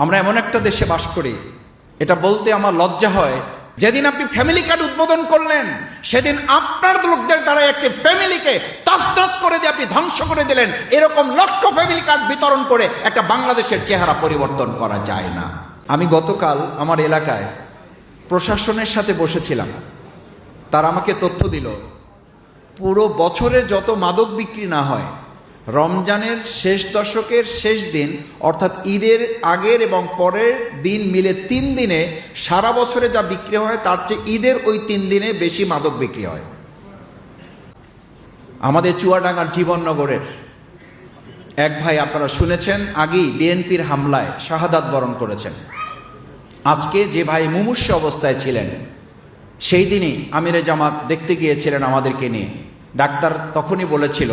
আমরা এমন একটা দেশে বাস করি, এটা বলতে আমার লজ্জা হয়। যেদিন আপনি ফ্যামিলি কার্ড উদ্বোধন করলেন, সেদিন আপনার লোকদের দ্বারা একটি ফ্যামিলিকে তছনছ করে দিয়ে আপনি ধ্বংস করে দিলেন। এরকম লক্ষ ফ্যামিলি কার্ড বিতরণ করে একটা বাংলাদেশের চেহারা পরিবর্তন করা যায় না। আমি গতকাল আমার এলাকায় প্রশাসনের সাথে বসেছিলাম। তারা আমাকে তথ্য দিল, পুরো বছরে যত মাদক বিক্রি না হয়, রমজানের শেষ দশকের শেষ দিন অর্থাৎ ঈদের আগের এবং পরের দিন মিলে 3 দিনে সারা বছরে যা বিক্রি হয় তার চেয়ে ঈদের ওই 3 দিনে বেশি মাদক বিক্রি হয়। আমাদের চুয়াডাঙ্গার জীবননগরের এক ভাই, আপনারা শুনেছেন, আগেই বিএনপির হামলায় শাহাদাত বরণ করেছেন। আজকে যে ভাই মুমূর্ষ অবস্থায় ছিলেন, সেই দিনই আমিরে জামাত দেখতে গিয়েছিলেন আমাদেরকে নিয়ে। ডাক্তার তখনই বলেছিল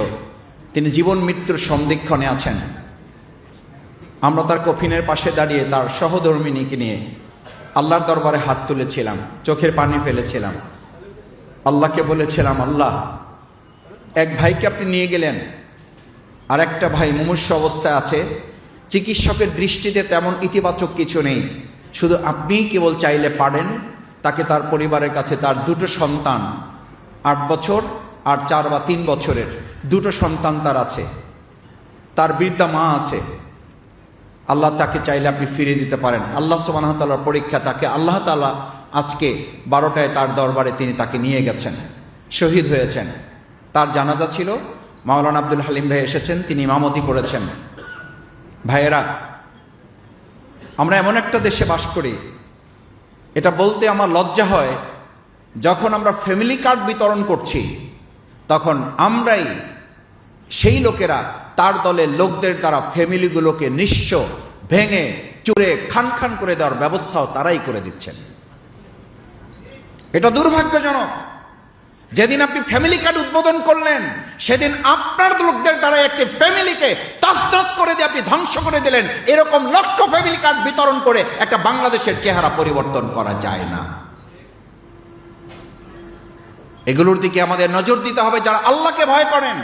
তিনি জীবন মৃত্যুর সন্ধিক্ষণে আছেন। আমরা তার কফিনের পাশে দাঁড়িয়ে তার সহধর্মিণীকে নিয়ে আল্লাহর দরবারে হাত তুলেছিলাম, চোখের পানি ফেলেছিলাম, আল্লাহকে বলেছিলাম, আল্লাহ, এক ভাইকে আপনি নিয়ে গেলেন, আর একটা ভাই মুমূর্ষ অবস্থায় আছে, চিকিৎসকের দৃষ্টিতে তেমন ইতিবাচক কিছু নেই, শুধু আপনিই কেবল চাইলে পারেন তাকে তার পরিবারের কাছে, তার 2টো সন্তান, 8 বছর আর 4 বা 3 বছরের 2টো সন্তান তার আছে, তার বৃদ্ধা মা আছে, আল্লাহ তাকে চাইলে আপনি ফিরিয়ে দিতে পারেন। আল্লাহ সুবহানাহু ওয়া তাআলার পরীক্ষা, তাকে আল্লাহ তাআলা আজকে 12টায় তার দরবারে তিনি তাকে নিয়ে গেছেন, শহীদ হয়েছেন। তার জানাজা ছিল, মাওলানা আব্দুল হালিম ভাই এসেছেন, তিনি ইমামতি করেছেন। ভাইয়েরা, আমরা এমন একটা দেশে বাস করি, এটা বলতে আমার লজ্জা হয়, যখন আমরা ফ্যামিলি কার্ড বিতরণ করছি তখন আমরাই সেই লোকেরা তার দলের লোকদের দ্বারা ফ্যামিলিগুলোকে নিঃস্ব, ভেঙে চুরে খান খান করে দেওয়ার ব্যবস্থাও তারাই করে দিচ্ছেন। এটা দুর্ভাগ্যজনক। যেদিন আপনি ফ্যামিলি কার্ড উদ্বোধন করলেন, সেদিন আপনার লোকদের দ্বারা একটি ফ্যামিলিকে তছনছ করে দিয়ে আপনি ধ্বংস করে দিলেন। এরকম লক্ষ ফ্যামিলি কার্ড বিতরণ করে একটা বাংলাদেশের চেহারা পরিবর্তন করা যায় না। এগুলোর দিকে আমাদের নজর দিতে হবে যারা আল্লাহকে ভয় করেন।